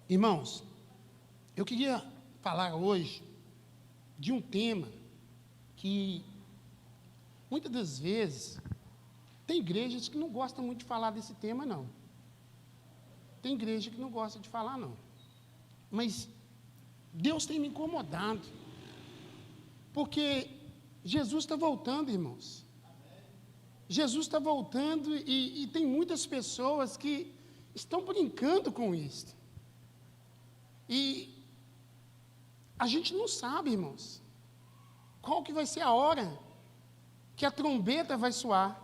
Irmãos, eu queria falar hoje de um tema que, muitas das vezes, tem igrejas que não gostam muito de falar desse tema, não. Tem igreja que não gosta de falar, não. Mas Deus tem me incomodado, porque Jesus está voltando, irmãos. Jesus está voltando e tem muitas pessoas que estão brincando com isso. E a gente não sabe, irmãos, qual que vai ser a hora que a trombeta vai soar.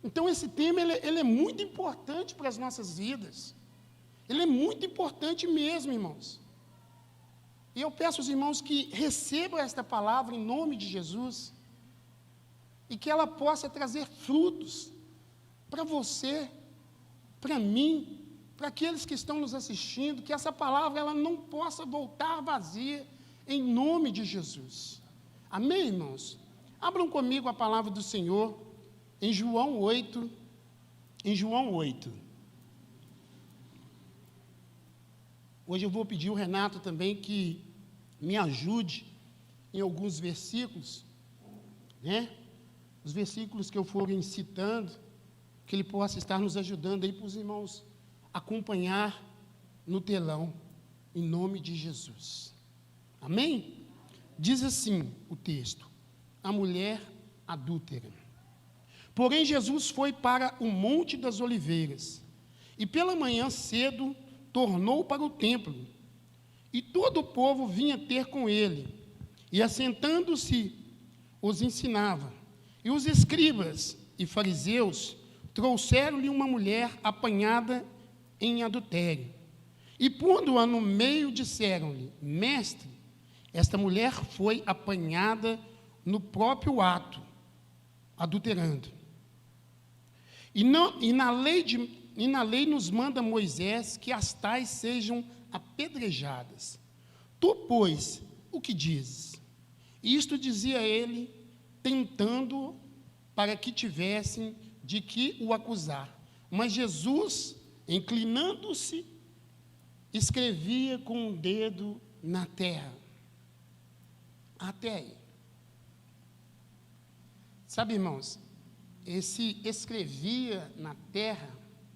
Então, esse tema ele é muito importante para as nossas vidas. Ele é muito importante mesmo, irmãos. E eu peço aos irmãos que recebam esta palavra em nome de Jesus e que ela possa trazer frutos para você, para mim, para aqueles que estão nos assistindo, que essa palavra ela não possa voltar vazia em nome de Jesus. Amém, irmãos? Abram comigo a palavra do Senhor em João 8. Em João 8. Hoje eu vou pedir ao Renato também que me ajude em alguns versículos, né? Os versículos que eu for citando, que ele possa estar nos ajudando aí para os irmãos acompanhar no telão, em nome de Jesus. Amém? Diz assim o texto: a mulher adúltera. Porém, Jesus foi para o Monte das Oliveiras, e pela manhã cedo tornou para o templo, e todo o povo vinha ter com ele, e assentando-se, os ensinava. E os escribas e fariseus trouxeram-lhe uma mulher apanhada em adultério. E pondo-a no meio, disseram-lhe: Mestre, esta mulher foi apanhada no próprio ato, adulterando. E na lei nos manda Moisés que as tais sejam apedrejadas. Tu, pois, o que dizes? Isto dizia ele, tentando para que tivessem de que o acusar. Mas Jesus, inclinando-se, escrevia com o dedo na terra. Até aí. Sabe, irmãos, esse escrevia na terra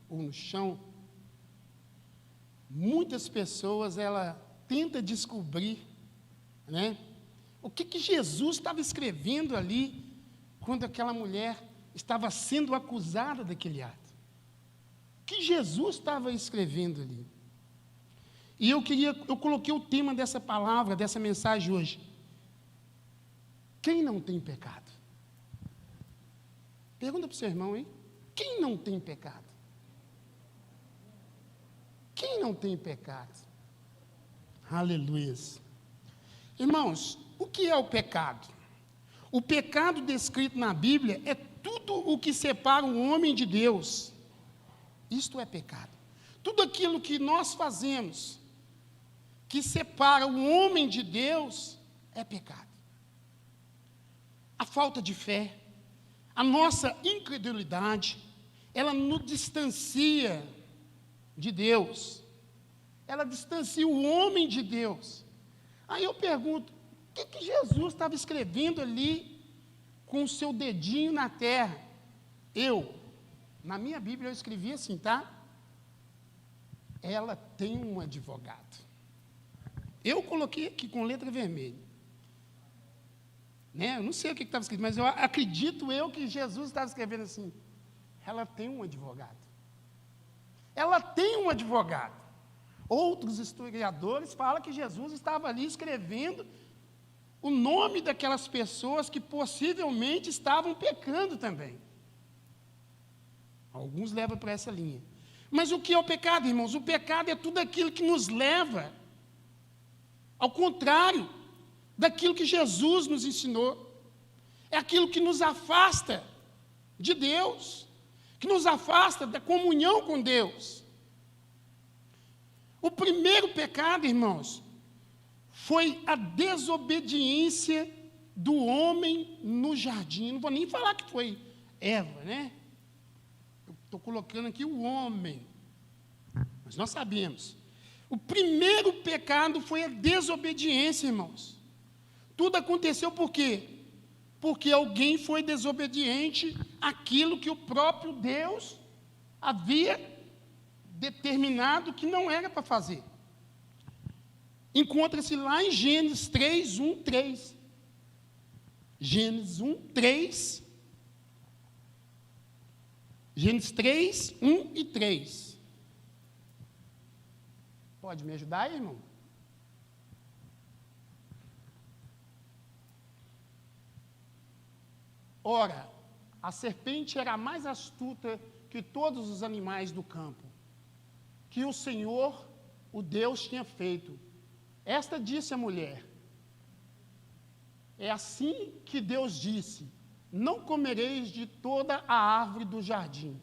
ou no chão, muitas pessoas, ela tenta descobrir, né, o que Jesus estava escrevendo ali, quando aquela mulher estava sendo acusada daquele ato. O que Jesus estava escrevendo ali? E eu coloquei o tema dessa palavra, dessa mensagem hoje: quem não tem pecado? Pergunta para o seu irmão, hein? Quem não tem pecado? Quem não tem pecado? Aleluia. Irmãos, o que é o pecado? O pecado descrito na Bíblia é tudo o que separa o homem de Deus. Isto é pecado. Tudo aquilo que nós fazemos que separa o homem de Deus é pecado. A falta de fé, a nossa incredulidade, ela nos distancia de Deus. Ela distancia o homem de Deus. Aí eu pergunto, o que Jesus estava escrevendo ali com o seu dedinho na terra? Na minha Bíblia eu escrevi assim, tá? Ela tem um advogado. Eu coloquei aqui com letra vermelha. Né? Eu não sei o que estava escrito, mas eu acredito que Jesus estava escrevendo assim: ela tem um advogado. Ela tem um advogado. Outros historiadores falam que Jesus estava ali escrevendo o nome daquelas pessoas que possivelmente estavam pecando também. Alguns levam para essa linha. Mas o que é o pecado, irmãos? O pecado é tudo aquilo que nos leva ao contrário daquilo que Jesus nos ensinou. É aquilo que nos afasta de Deus, que nos afasta da comunhão com Deus. O primeiro pecado, irmãos, foi a desobediência do homem no jardim. Não vou nem falar que foi Eva, né? Eu estou colocando aqui o homem. Mas nós sabemos. O primeiro pecado foi a desobediência, irmãos. Tudo aconteceu por quê? Porque alguém foi desobediente àquilo que o próprio Deus havia determinado que não era para fazer. Encontra-se lá em Gênesis 3, 1, 3. Gênesis 1, 3. Gênesis 3, 1 e 3. Pode me ajudar, irmão? Ora, a serpente era mais astuta que todos os animais do campo, que o Senhor, o Deus, tinha feito. Esta disse a mulher: é assim que Deus disse: não comereis de toda a árvore do jardim.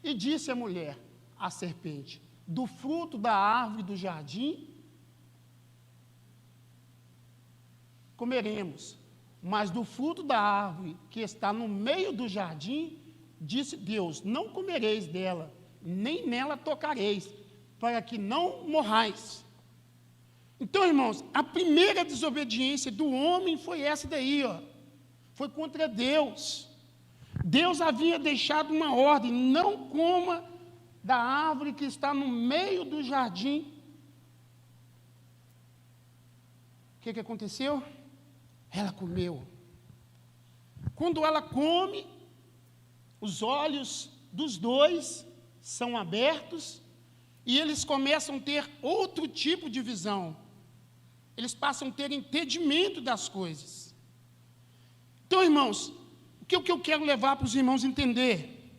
E disse a mulher, à serpente: do fruto da árvore do jardim comeremos, mas do fruto da árvore que está no meio do jardim, disse Deus: não comereis dela, nem nela tocareis, para que não morrais. Então, irmãos, a primeira desobediência do homem foi essa daí, ó. Foi contra Deus. Deus havia deixado uma ordem: não coma da árvore que está no meio do jardim. O que aconteceu? Ela comeu. Quando ela come, os olhos dos dois são abertos e eles começam a ter outro tipo de visão. Eles passam a ter entendimento das coisas. Então, irmãos, o que eu quero levar para os irmãos entender?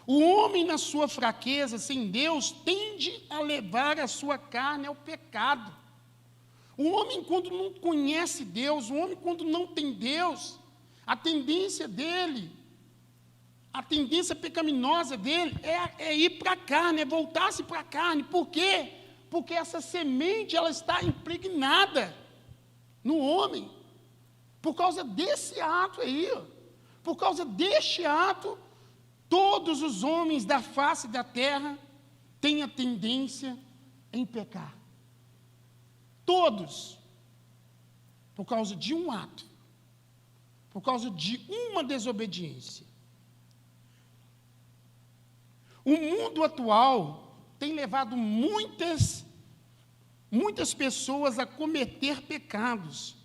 O homem, na sua fraqueza, sem Deus, tende a levar a sua carne ao pecado. O homem, quando não conhece Deus, o homem, quando não tem Deus, a tendência dele, a tendência pecaminosa dele é ir para a carne, é voltar-se para a carne. Por quê? Porque essa semente, ela está impregnada no homem. Por causa desse ato aí, ó. Por causa deste ato, todos os homens da face da terra têm a tendência em pecar. Todos. Por causa de um ato. Por causa de uma desobediência. O mundo atual tem levado muitas pessoas a cometer pecados.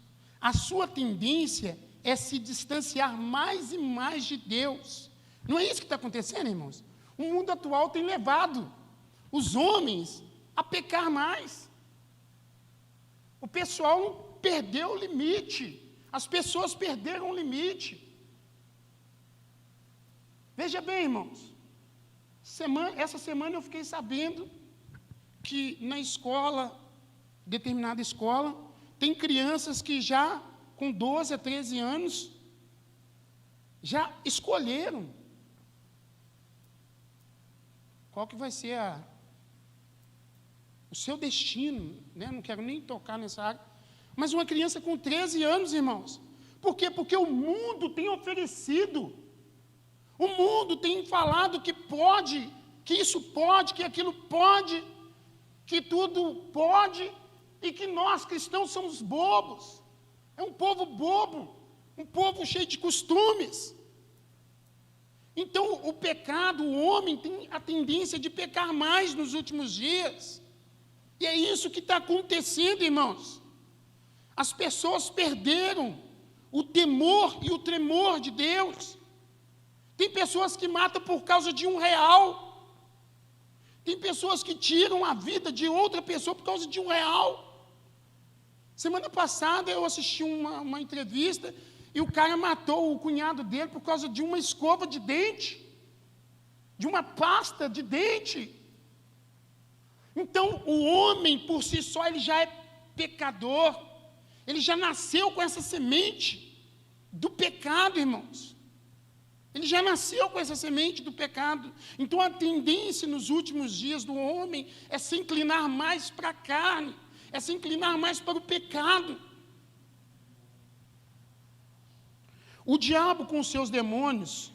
A sua tendência é se distanciar mais e mais de Deus. Não é isso que está acontecendo, irmãos? O mundo atual tem levado os homens a pecar mais. O pessoal perdeu o limite. As pessoas perderam o limite. Veja bem, irmãos. Essa semana eu fiquei sabendo que na escola, determinada escola, tem crianças que já, com 12 a 13 anos, já escolheram qual que vai ser o seu destino, né? Não quero nem tocar nessa área, mas uma criança com 13 anos, irmãos. Por quê? Porque o mundo tem oferecido, o mundo tem falado que pode, que isso pode, que aquilo pode, que tudo pode, e que nós cristãos somos bobos. É um povo bobo, um povo cheio de costumes. Então, o pecado, o homem tem a tendência de pecar mais nos últimos dias. E é isso que está acontecendo, irmãos. As pessoas perderam o temor e o tremor de Deus. Tem pessoas que matam por causa de R$1. Tem pessoas que tiram a vida de outra pessoa por causa de R$1. Semana passada eu assisti uma entrevista e o cara matou o cunhado dele por causa de uma escova de dente, de uma pasta de dente. Então, o homem, por si só, ele já é pecador. Ele já nasceu com essa semente do pecado, irmãos. Ele já nasceu com essa semente do pecado. Então, a tendência nos últimos dias do homem é se inclinar mais para a carne, é se inclinar mais para o pecado. O diabo com seus demônios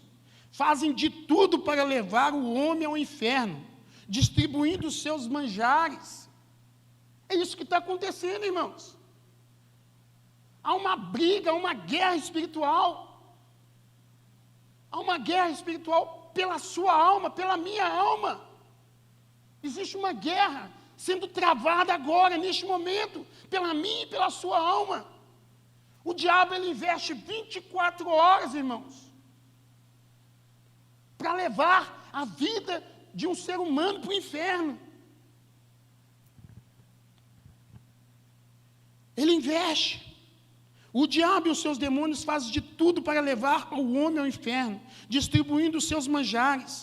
fazem de tudo para levar o homem ao inferno, distribuindo os seus manjares. É isso que está acontecendo, irmãos. Há uma briga, há uma guerra espiritual. Há uma guerra espiritual pela sua alma, pela minha alma. Existe uma guerra sendo travada agora, neste momento, pela minha e pela sua alma. O diabo, ele investe 24 horas, irmãos, para levar a vida de um ser humano para o inferno. Ele investe. O diabo e os seus demônios fazem de tudo para levar o homem ao inferno, distribuindo os seus manjares.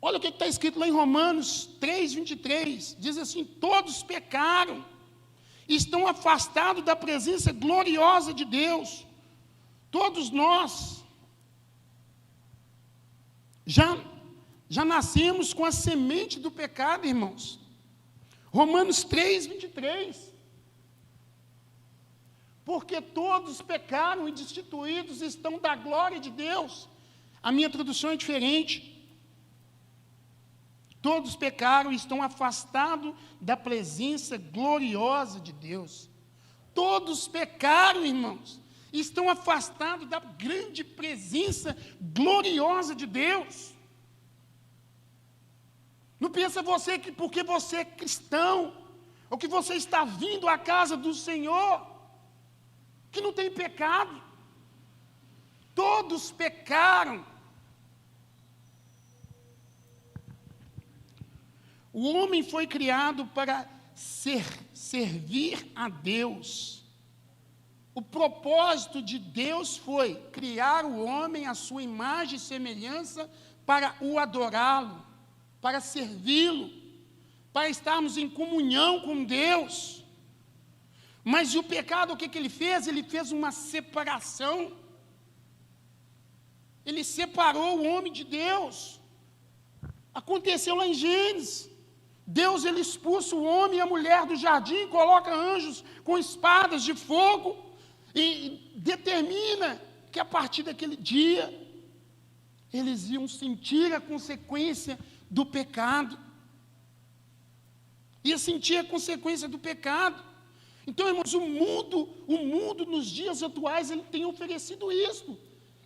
Olha o que está escrito lá em Romanos 3:23, diz assim: todos pecaram, estão afastados da presença gloriosa de Deus. Todos nós já nascemos com a semente do pecado, irmãos. Romanos 3:23. Porque todos pecaram e destituídos estão da glória de Deus. A minha tradução é diferente. Todos pecaram e estão afastados da presença gloriosa de Deus. Todos pecaram, irmãos, e estão afastados da grande presença gloriosa de Deus. Não pensa você que porque você é cristão, ou que você está vindo à casa do Senhor, que não tem pecado. Todos pecaram. O homem foi criado para servir a Deus. O propósito de Deus foi criar o homem à sua imagem e semelhança para o adorá-lo, para servi-lo, para estarmos em comunhão com Deus. Mas o pecado, o que ele fez? Ele fez uma separação. Ele separou o homem de Deus. Aconteceu lá em Gênesis. Deus, ele expulsa o homem e a mulher do jardim, coloca anjos com espadas de fogo e determina que a partir daquele dia eles iam sentir a consequência do pecado. Ia sentir a consequência do pecado. Então, irmãos, o mundo nos dias atuais, ele tem oferecido isso.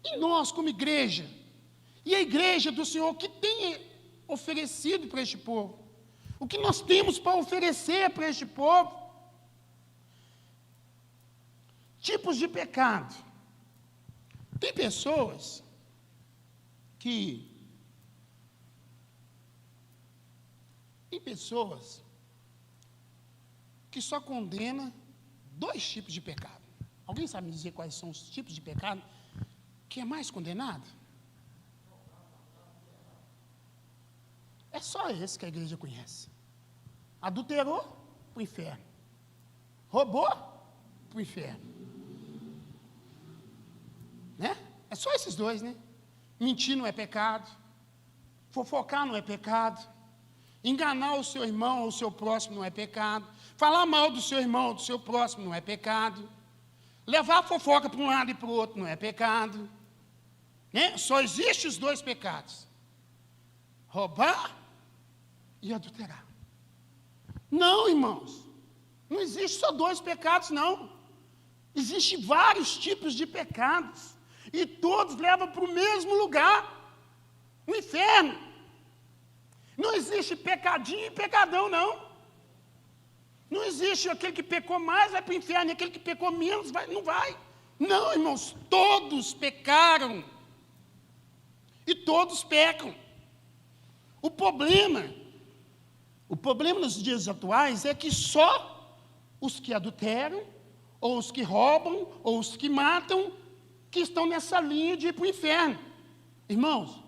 E nós, como igreja, e a igreja do Senhor, o que tem oferecido para este povo? O que nós temos para oferecer para este povo? Tipos de pecado. Tem pessoas que só condena 2 tipos de pecado. Alguém sabe me dizer quais são os tipos de pecado que é mais condenado? É só esse que a igreja conhece. Adulterou, para o inferno. Roubou, para o inferno. Né? É só esses 2, né? Mentir não é pecado. Fofocar não é pecado. Enganar o seu irmão ou o seu próximo não é pecado. Falar mal do seu irmão ou do seu próximo não é pecado. Levar a fofoca para um lado e para o outro não é pecado. Né? Só existem os 2 pecados: roubar e adulterar. Não, irmãos. Não existe só 2 pecados, não. Existem vários tipos de pecados. E todos levam para o mesmo lugar, o inferno. Não existe pecadinho e pecadão, não. Não existe aquele que pecou mais vai para o inferno, e aquele que pecou menos não vai. Não, irmãos, todos pecaram. E todos pecam. O problema nos dias atuais é que só os que adulteram, ou os que roubam, ou os que matam, que estão nessa linha de ir para o inferno. Irmãos,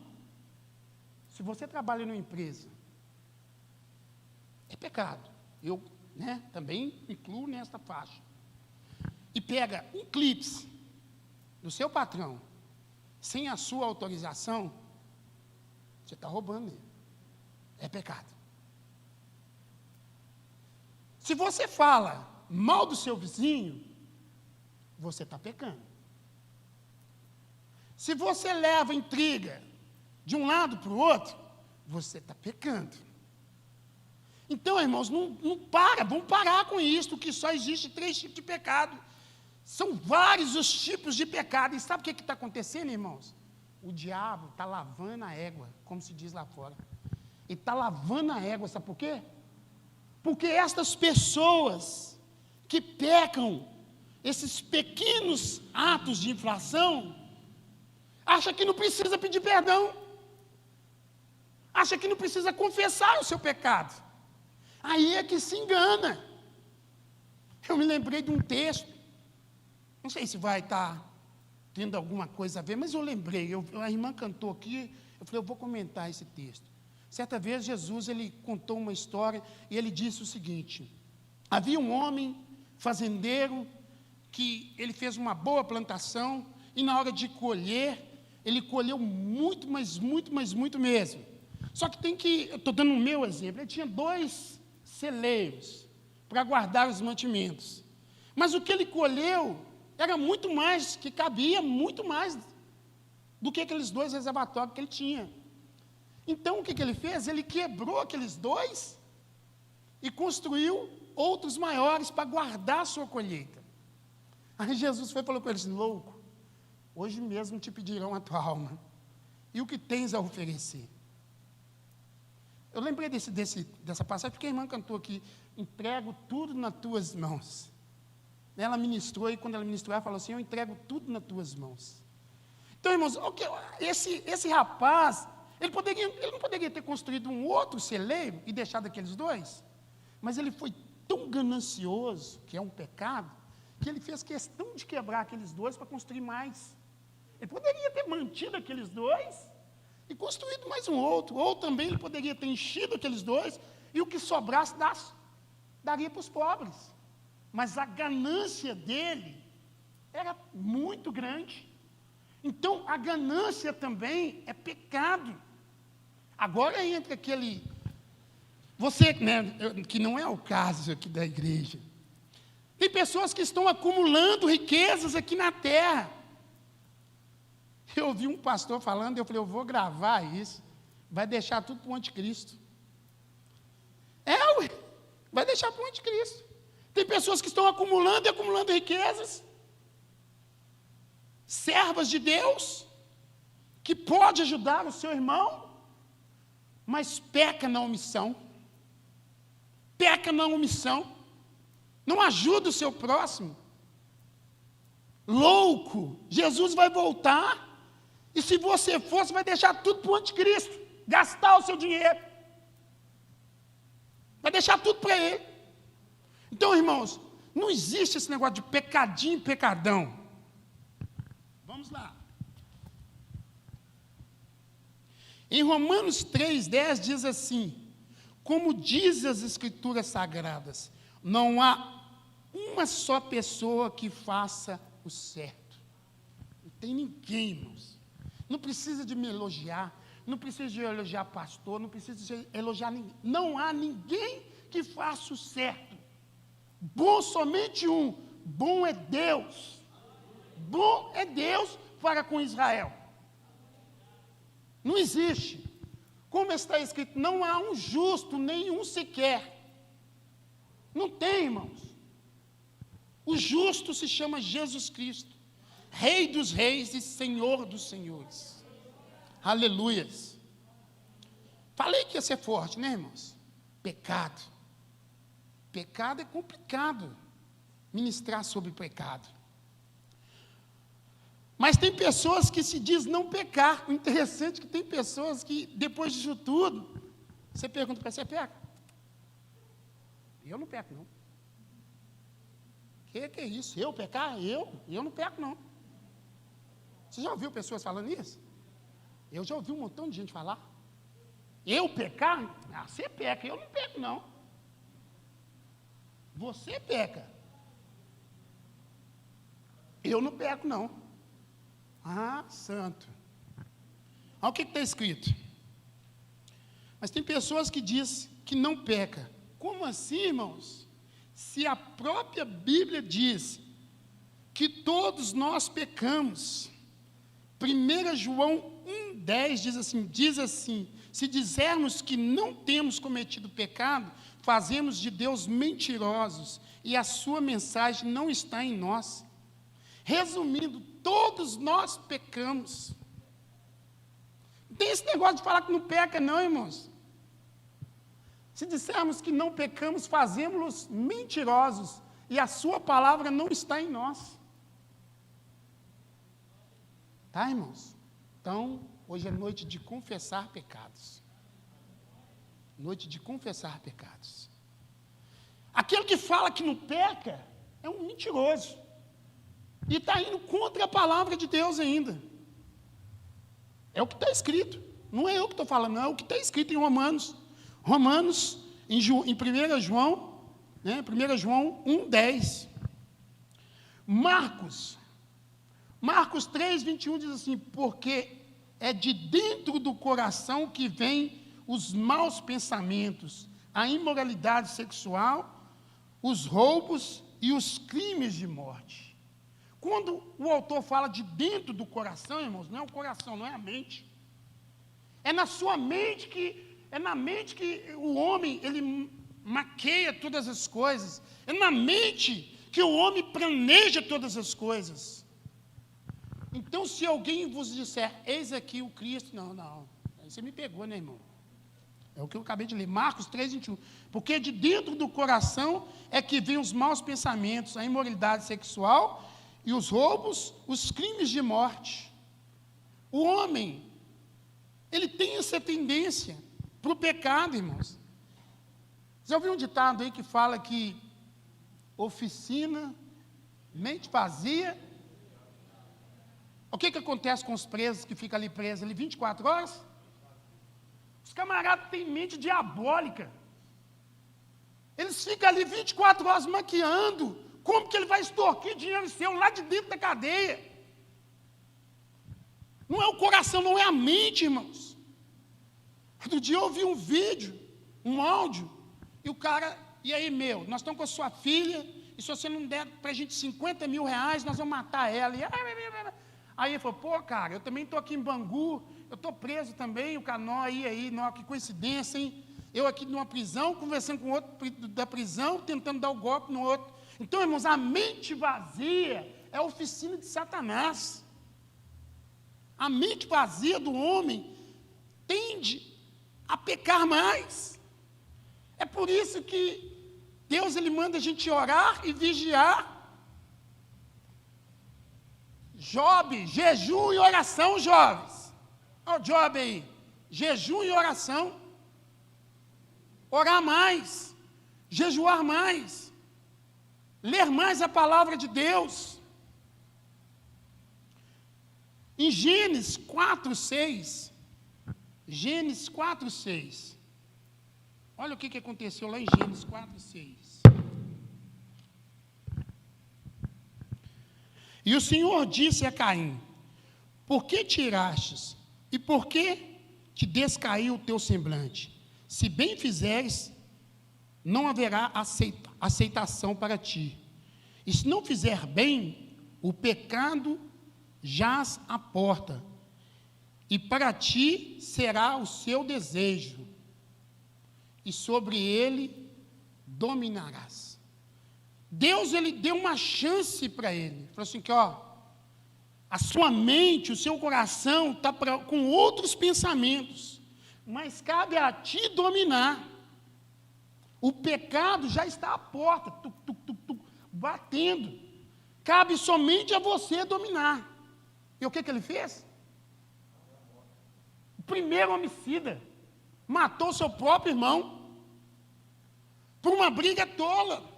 se você trabalha numa empresa, é pecado. Eu, também incluo nesta faixa. E pega um clipe do seu patrão, sem a sua autorização, você está roubando ele. É pecado. Se você fala mal do seu vizinho, você está pecando. Se você leva intriga de um lado para o outro, você está pecando. Então, irmãos, vamos parar com isso, que só existe 3 tipos de pecado. São vários os tipos de pecado. E sabe o que está acontecendo, irmãos? O diabo está lavando a égua, como se diz lá fora. Ele está lavando a égua, sabe por quê? Porque estas pessoas que pecam, esses pequenos atos de infração, acham que não precisa pedir perdão. Acha que não precisa confessar o seu pecado. Aí é que se engana. Eu me lembrei de um texto, não sei se vai estar tendo alguma coisa a ver, mas eu lembrei, a irmã cantou aqui, eu falei, eu vou comentar esse texto. Certa vez Jesus, ele contou uma história, e ele disse o seguinte: havia um homem fazendeiro, que ele fez uma boa plantação, e na hora de colher, ele colheu muito, mas muito mesmo. Só que eu estou dando o meu exemplo, ele tinha 2 celeiros para guardar os mantimentos. Mas o que ele colheu era muito mais, que cabia muito mais do que aqueles 2 reservatórios que ele tinha. Então, o que ele fez? Ele quebrou aqueles 2 e construiu outros maiores para guardar a sua colheita. Aí Jesus foi e falou com eles: louco, hoje mesmo te pedirão a tua alma, e o que tens a oferecer? Eu lembrei dessa passagem, porque a irmã cantou aqui, entrego tudo nas tuas mãos. Ela ministrou, e quando ela ministrou, ela falou assim: eu entrego tudo nas tuas mãos. Então, irmãos, esse rapaz, ele não poderia ter construído um outro celeiro e deixado aqueles 2, mas ele foi tão ganancioso, que é um pecado, que ele fez questão de quebrar aqueles 2 para construir mais. Ele poderia ter mantido aqueles 2 e construído mais um outro, ou também ele poderia ter enchido aqueles 2, e o que sobrasse daria para os pobres. Mas a ganância dele era muito grande. Então, a ganância também é pecado. Agora entra aquele... Você, que não é o caso aqui da igreja, tem pessoas que estão acumulando riquezas aqui na terra. Eu ouvi um pastor falando, eu falei, eu vou gravar isso, vai deixar tudo para o anticristo. Vai deixar para o anticristo. Tem pessoas que estão acumulando e acumulando riquezas, servas de Deus, que pode ajudar o seu irmão, mas peca na omissão, não ajuda o seu próximo. Louco, Jesus vai voltar, e se você for, você vai deixar tudo para o anticristo, gastar o seu dinheiro, vai deixar tudo para ele. Então, irmãos, não existe esse negócio de pecadinho e pecadão. Vamos lá. Em Romanos 3,10 diz assim: como diz as Escrituras Sagradas, não há uma só pessoa que faça o certo. Não tem ninguém, irmãos. Não precisa de me elogiar, não precisa de elogiar pastor, não precisa de elogiar ninguém. Não há ninguém que faça o certo. Bom somente um, bom é Deus. Bom é Deus para com Israel. Não existe. Como está escrito, não há um justo, nenhum sequer. Não tem, irmãos. O justo se chama Jesus Cristo, Rei dos reis e Senhor dos senhores. Aleluias. Falei que ia ser forte, né, irmãos? Pecado. Pecado é complicado ministrar sobre pecado. Mas tem pessoas que se diz não pecar. O interessante é que tem pessoas que, depois disso tudo, você pergunta para você peca? Eu não peco, não. Que é isso? Eu pecar? Eu não peco, não. Você já ouviu pessoas falando isso? Eu já ouvi um montão de gente falar. Eu pecar? Ah, você peca, eu não peco, não. Você peca. Eu não peco, não. Ah, santo. Olha o que está escrito. Mas tem pessoas que dizem que não peca. Como assim, irmãos? Se a própria Bíblia diz que todos nós pecamos. 1 João 1,10 diz assim, se dissermos que não temos cometido pecado, fazemos de Deus mentirosos e a sua mensagem não está em nós. Resumindo, todos nós pecamos. Não tem esse negócio de falar que não peca, não, irmãos. Se dissermos que não pecamos, fazemos-los mentirosos e a sua palavra não está em nós. Tá, irmãos? Então, hoje é noite de confessar pecados. Noite de confessar pecados. Aquele que fala que não peca é um mentiroso. E está indo contra a palavra de Deus ainda. É o que está escrito. Não é eu que estou falando, não. É o que está escrito em Romanos. Romanos, em 1 João, né? 1 João 1,10. Marcos 3, 21 diz assim, porque é de dentro do coração que vêm os maus pensamentos, a imoralidade sexual, os roubos e os crimes de morte. Quando o autor fala de dentro do coração, irmãos, não é o coração, não é a mente. É na sua mente é na mente que o homem, ele maqueia todas as coisas. É na mente que o homem planeja todas as coisas. Então, se alguém vos disser, eis aqui o Cristo, não, aí você me pegou, né, irmão? É o que eu acabei de ler, Marcos 3, 21. Porque de dentro do coração é que vêm os maus pensamentos, a imoralidade sexual e os roubos, os crimes de morte. O homem, ele tem essa tendência para o pecado, irmãos. Você ouviu um ditado aí que fala que oficina, mente vazia. O que acontece com os presos que ficam ali presos ali 24 horas? Os camaradas têm mente diabólica. Eles ficam ali 24 horas maquiando como que ele vai extorquir dinheiro seu lá de dentro da cadeia. Não é o coração, não é a mente, irmãos. Outro dia eu ouvi um vídeo, um áudio, e o cara, e aí, nós estamos com a sua filha, e se você não der para a gente 50 mil reais, nós vamos matar ela. Aí ele falou, pô, cara, eu também estou aqui em Bangu, eu estou preso também, o Canó aí, não, que coincidência, hein? Eu aqui numa prisão, conversando com outro da prisão, tentando dar o golpe no outro. Então, irmãos, a mente vazia é a oficina de Satanás. A mente vazia do homem tende a pecar mais. É por isso que Deus, ele manda a gente orar e vigiar. Job, jejum e oração, jovens. Olha o Job aí. Jejum e oração. Orar mais. Jejuar mais. Ler mais a palavra de Deus. Em Gênesis 4:6. Gênesis 4:6. Olha o que aconteceu lá em Gênesis 4:6. E o Senhor disse a Caim, por que tirastes e por que te descaiu o teu semblante? Se bem fizeres, não haverá aceitação para ti. E se não fizer bem, o pecado jaz à porta, e para ti será o seu desejo, e sobre ele dominarás. Deus, ele deu uma chance para ele. Falou assim, que a sua mente, o seu coração está com outros pensamentos, mas cabe a ti dominar. O pecado já está à porta, batendo. Cabe somente a você dominar. E o que ele fez? O primeiro homicida matou seu próprio irmão por uma briga tola.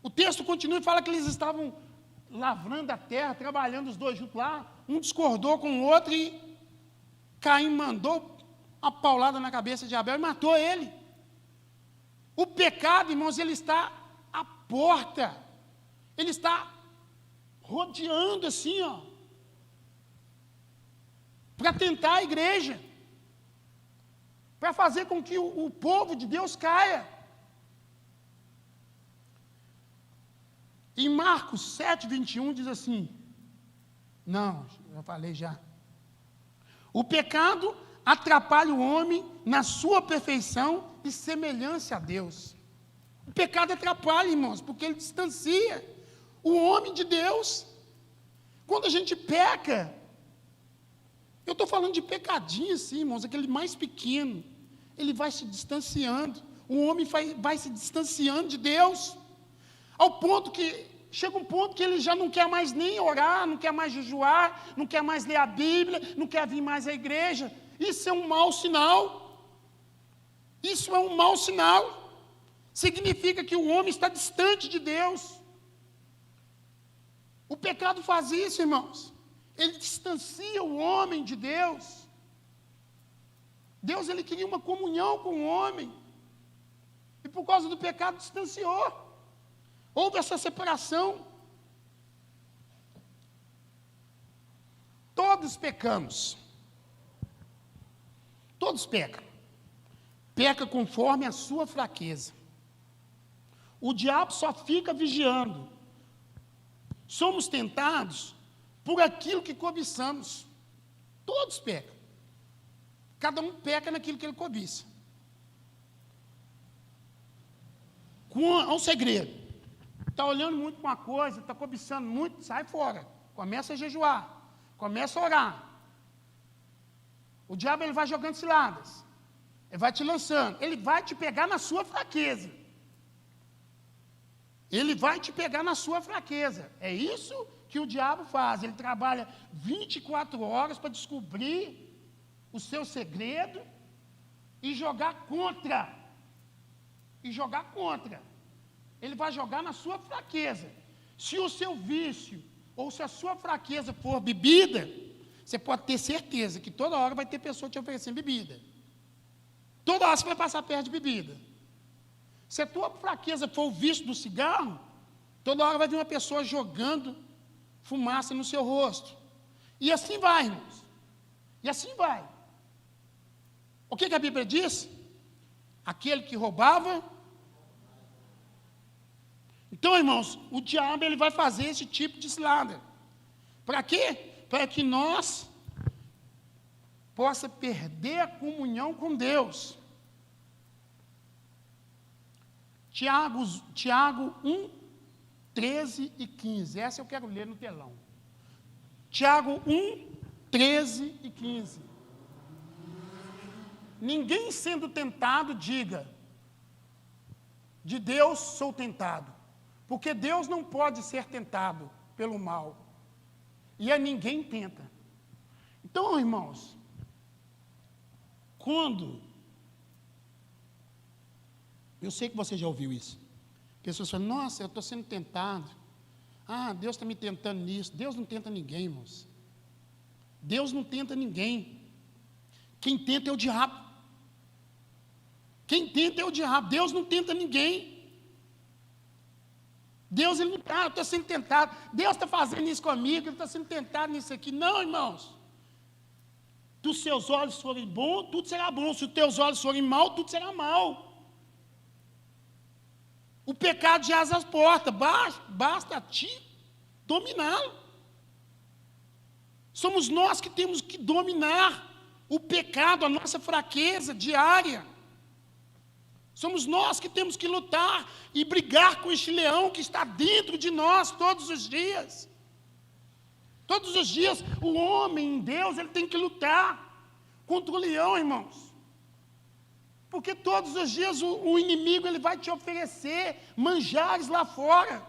O texto continua e fala que eles estavam lavrando a terra, trabalhando os dois juntos lá, um discordou com o outro e Caim mandou a paulada na cabeça de Abel e matou ele. O pecado, irmãos, ele está à porta, ele está rodeando assim, para tentar a igreja, para fazer com que o povo de Deus caia. Em Marcos 7, 21 diz assim, não, já falei já. O pecado atrapalha o homem na sua perfeição e semelhança a Deus. O pecado atrapalha, irmãos, porque ele distancia o homem de Deus. Quando a gente peca, eu estou falando de pecadinho assim, irmãos, aquele mais pequeno, ele vai se distanciando, o homem vai se distanciando de Deus, ao ponto que chega um ponto que ele já não quer mais nem orar, não quer mais jejuar, não quer mais ler a Bíblia, não quer vir mais à igreja. Isso é um mau sinal. Isso é um mau sinal. Significa que o homem está distante de Deus. O pecado faz isso, irmãos. Ele distancia o homem de Deus. Deus, ele queria uma comunhão com o homem. E por causa do pecado, distanciou. Houve essa separação. Todos pecamos. Todos pecam. Peca conforme a sua fraqueza. O diabo só fica vigiando. Somos tentados por aquilo que cobiçamos. Todos pecam. Cada um peca naquilo que ele cobiça. Há um segredo. Está olhando muito para uma coisa, está cobiçando muito, sai fora. Começa a jejuar. Começa a orar. O diabo, ele vai jogando ciladas. Ele vai te lançando. Ele vai te pegar na sua fraqueza. Ele vai te pegar na sua fraqueza. É isso que o diabo faz. Ele trabalha 24 horas para descobrir o seu segredo e jogar contra. E jogar contra. Ele vai jogar na sua fraqueza. Se o seu vício ou se a sua fraqueza for bebida, você pode ter certeza que toda hora vai ter pessoa te oferecendo bebida. Toda hora você vai passar perto de bebida. Se a tua fraqueza for o vício do cigarro, toda hora vai vir uma pessoa jogando fumaça no seu rosto. E assim vai, irmãos. E assim vai. O que a Bíblia diz? Aquele que roubava. Então, irmãos, o diabo, ele vai fazer esse tipo de cilada. Para quê? Para que nós possa perder a comunhão com Deus. Tiago 1, 13 e 15. Essa eu quero ler no telão. Tiago 1, 13 e 15. Ninguém sendo tentado, diga, de Deus sou tentado. Porque Deus não pode ser tentado pelo mal. E a ninguém tenta. Então, irmãos, quando... Eu sei que você já ouviu isso. Pessoas falam, nossa, eu estou sendo tentado. Ah, Deus está me tentando nisso. Deus não tenta ninguém, irmãos. Deus não tenta ninguém. Quem tenta é o diabo. Quem tenta é o diabo. Deus não tenta ninguém. Deus, ele não está, eu estou sendo tentado. Deus está fazendo isso comigo, ele está sendo tentado nisso aqui. Não, irmãos. Se os seus olhos forem bons, tudo será bom. Se os teus olhos forem mal, tudo será mal. O pecado jaz às portas, basta a ti dominá-lo. Somos nós que temos que dominar o pecado, a nossa fraqueza diária. Somos nós que temos que lutar e brigar com este leão que está dentro de nós todos os dias. Todos os dias, o homem em Deus, ele tem que lutar contra o leão, irmãos. Porque todos os dias o inimigo, ele vai te oferecer manjares lá fora.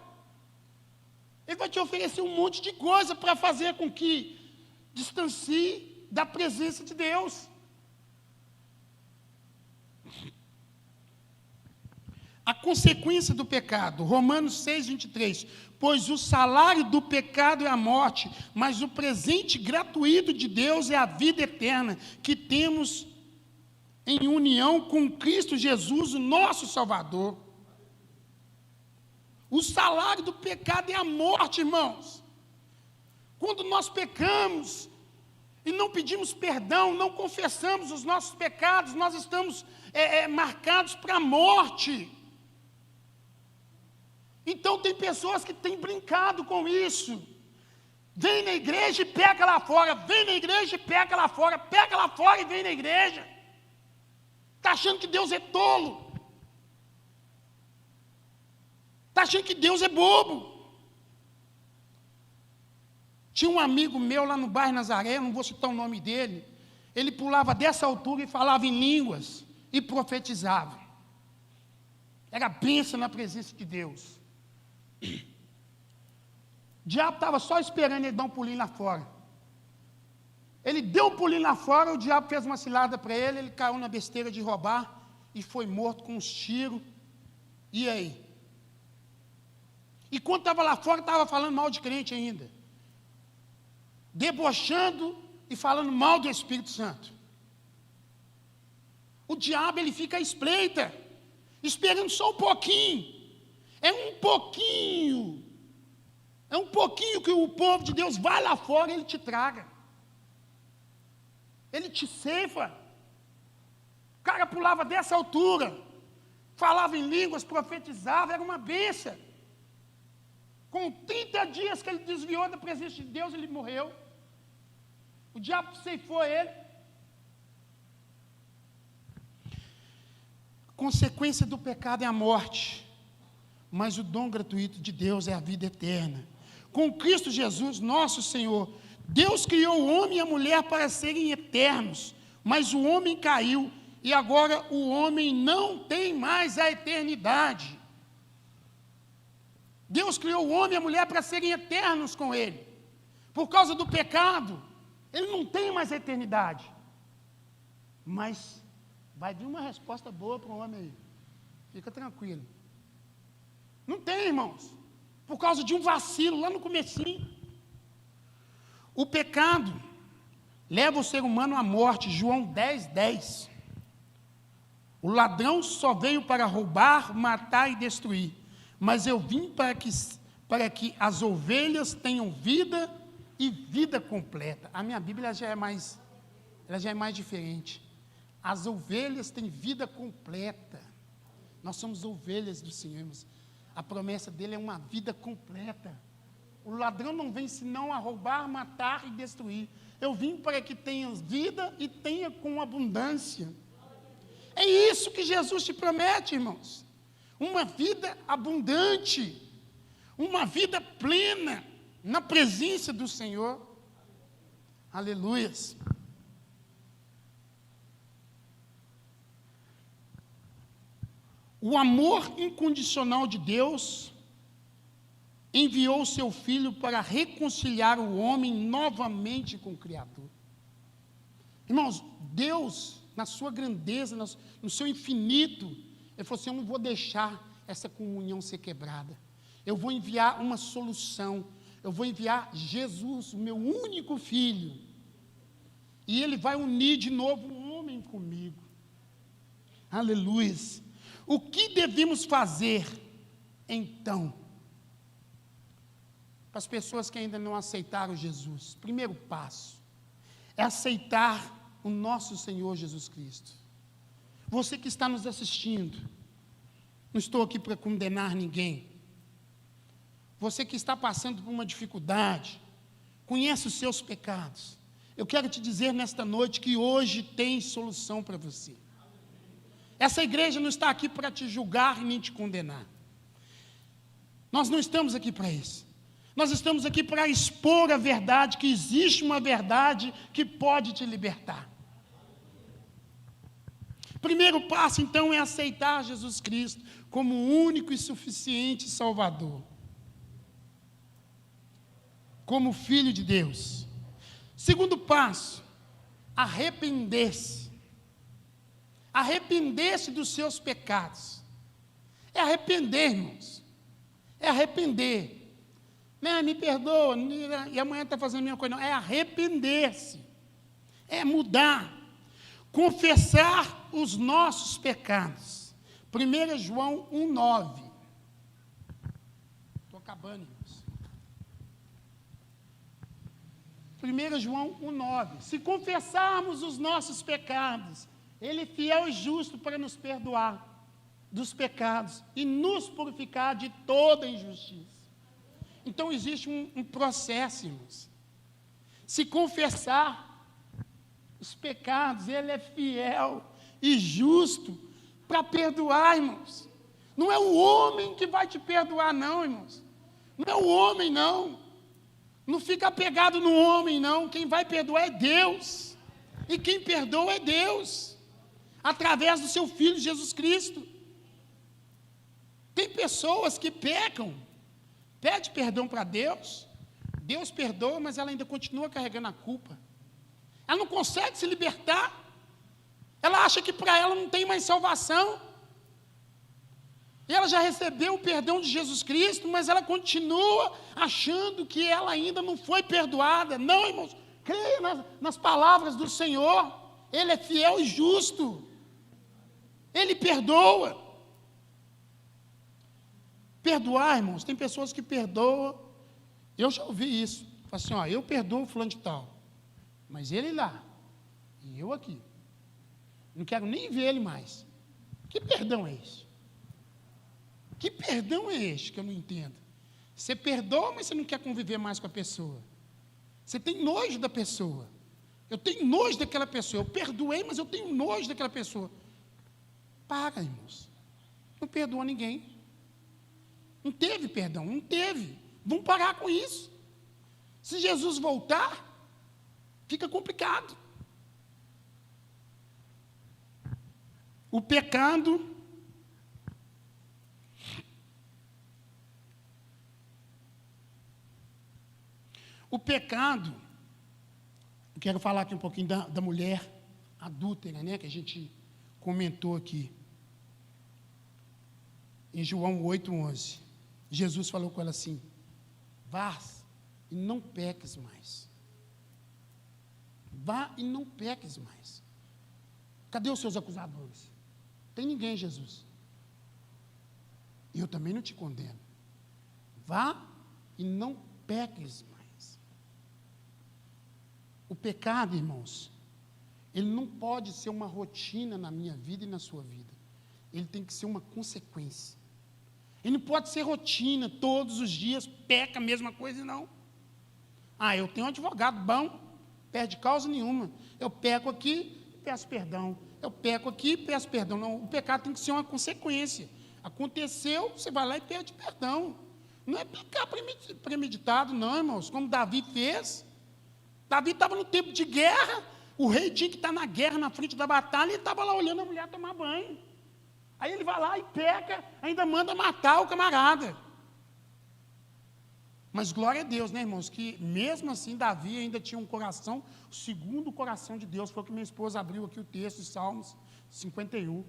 Ele vai te oferecer um monte de coisa para fazer com que distancie da presença de Deus. A consequência do pecado, Romanos 6, 23. Pois o salário do pecado é a morte, mas o presente gratuito de Deus é a vida eterna, que temos em união com Cristo Jesus, o nosso Salvador. O salário do pecado é a morte, irmãos. Quando nós pecamos e não pedimos perdão, não confessamos os nossos pecados, nós estamos marcados para a morte. Então tem pessoas que têm brincado com isso. Vem na igreja e peca lá fora, vem na igreja e peca lá fora e vem na igreja. Está achando que Deus é tolo. Está achando que Deus é bobo. Tinha um amigo meu lá no bairro Nazaré, não vou citar o nome dele, ele pulava dessa altura e falava em línguas e profetizava. Era bênção na presença de Deus. O diabo estava só esperando ele dar um pulinho lá fora. Ele deu um pulinho lá fora, o diabo fez uma cilada para ele, ele caiu na besteira de roubar e foi morto com uns tiros. E aí? E quando estava lá fora, estava falando mal de crente ainda. Debochando e falando mal do Espírito Santo. O diabo, ele fica à espreita, esperando só um pouquinho. É um pouquinho que o povo de Deus vai lá fora e ele te traga. Ele te ceifa. O cara pulava dessa altura, falava em línguas, profetizava, era uma bênção. Com 30 dias que ele desviou da presença de Deus, ele morreu. O diabo ceifou ele. A consequência do pecado é a morte, mas o dom gratuito de Deus é a vida eterna. Com Cristo Jesus, nosso Senhor, Deus criou o homem e a mulher para serem eternos, mas o homem caiu e agora o homem não tem mais a eternidade. Deus criou o homem e a mulher para serem eternos com Ele. Por causa do pecado, ele não tem mais a eternidade. Mas vai vir uma resposta boa para o homem aí. Fica tranquilo. Não tem, irmãos. Por causa de um vacilo lá no comecinho. O pecado leva o ser humano à morte. João 10:10. O ladrão só veio para roubar, matar e destruir. Mas eu vim para que as ovelhas tenham vida e vida completa. A minha Bíblia já é mais diferente. As ovelhas têm vida completa. Nós somos ovelhas do Senhor, irmãos. A promessa dele é uma vida completa. O ladrão não vem senão a roubar, matar e destruir. Eu vim para que tenhas vida e tenha com abundância. É isso que Jesus te promete, irmãos. Uma vida abundante, uma vida plena na presença do Senhor. Aleluias. O amor incondicional de Deus enviou o seu Filho para reconciliar o homem novamente com o Criador. Irmãos, Deus, na sua grandeza, no seu infinito, Ele falou assim: eu não vou deixar essa comunhão ser quebrada. Eu vou enviar uma solução. Eu vou enviar Jesus, o meu único Filho. E Ele vai unir de novo o homem comigo. Aleluia. O que devemos fazer, então? Para as pessoas que ainda não aceitaram Jesus, primeiro passo é aceitar o nosso Senhor Jesus Cristo. Você que está nos assistindo, não estou aqui para condenar ninguém. Você que está passando por uma dificuldade, conhece os seus pecados. Eu quero te dizer nesta noite que hoje tem solução para você. Essa igreja não está aqui para te julgar nem te condenar. Nós não estamos aqui para isso. Nós estamos aqui para expor a verdade, que existe uma verdade que pode te libertar. Primeiro passo, então, é aceitar Jesus Cristo como o único e suficiente Salvador. Como Filho de Deus. Segundo passo, arrepender-se. Arrepender-se dos seus pecados. É arrepender, irmãos. É arrepender. Não, me perdoa, e amanhã está fazendo a mesma coisa. Não, é arrepender-se. É mudar. Confessar os nossos pecados. 1 João 1,9. Estou acabando, irmãos. 1 João 1,9. Se confessarmos os nossos pecados, Ele é fiel e justo para nos perdoar dos pecados e nos purificar de toda injustiça. Então existe um processo, irmãos. Se confessar os pecados, Ele é fiel e justo para perdoar, irmãos. Não é o homem que vai te perdoar, não, irmãos. Não é o homem, não. Não fica apegado no homem, não. Quem vai perdoar é Deus. E quem perdoa é Deus, através do seu Filho Jesus Cristo. Tem pessoas que pecam, pede perdão para Deus, Deus perdoa, mas ela ainda continua carregando a culpa. Ela não consegue se libertar. Ela acha que para ela não tem mais salvação. E ela já recebeu o perdão de Jesus Cristo, mas ela continua achando que ela ainda não foi perdoada. Não, irmãos, creia nas palavras do Senhor. Ele é fiel e justo. Ele perdoa. Perdoar, irmãos, tem pessoas que perdoam. Eu já ouvi isso. Fala assim, ó, eu perdoo o fulano de tal, mas ele lá, e eu aqui. Não quero nem ver ele mais. Que perdão é esse? Que perdão é este que eu não entendo? Você perdoa, mas você não quer conviver mais com a pessoa. Você tem nojo da pessoa. Eu tenho nojo daquela pessoa. Eu perdoei, mas eu tenho nojo daquela pessoa. Para, irmãos. Não perdoa ninguém. Não teve perdão, não teve. Vamos parar com isso. Se Jesus voltar, fica complicado. O pecado eu quero falar aqui um pouquinho da mulher adúltera, né, que a gente comentou aqui. Em João 8:11, Jesus falou com ela assim: vá e não peques mais. Vá e não peques mais. Cadê os seus acusadores? Tem ninguém, Jesus. E eu também não te condeno. Vá e não peques mais. O pecado, irmãos, ele não pode ser uma rotina na minha vida e na sua vida. Ele tem que ser uma consequência. Ele não pode ser rotina, todos os dias, peca a mesma coisa, não. Eu tenho um advogado bom, perde causa nenhuma. Eu peco aqui, peço perdão. Eu peco aqui, peço perdão. Não, o pecado tem que ser uma consequência. Aconteceu, você vai lá e pede perdão. Não é pecar premeditado, não, irmãos, como Davi fez. Davi estava no tempo de guerra, o rei tinha que estar na guerra, na frente da batalha, e ele estava lá olhando a mulher tomar banho. Aí ele vai lá e peca, ainda manda matar o camarada. Mas glória a Deus, né, irmãos, que mesmo assim Davi ainda tinha um coração, segundo o coração de Deus. Foi o que minha esposa abriu aqui o texto de Salmos 51,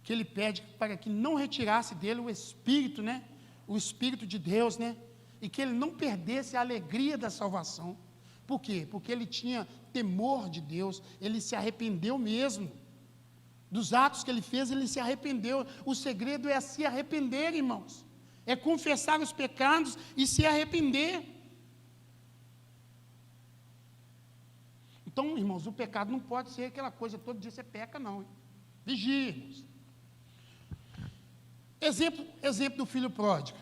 que ele pede para que não retirasse dele o Espírito, né, o Espírito de Deus, né, e que ele não perdesse a alegria da salvação. Por quê? Porque ele tinha temor de Deus, ele se arrependeu mesmo. Dos atos que ele fez, ele se arrependeu. O segredo é se arrepender, irmãos. É confessar os pecados e se arrepender. Então, irmãos, o pecado não pode ser aquela coisa, todo dia você peca, não. Vigia, irmãos. Exemplo do filho pródigo.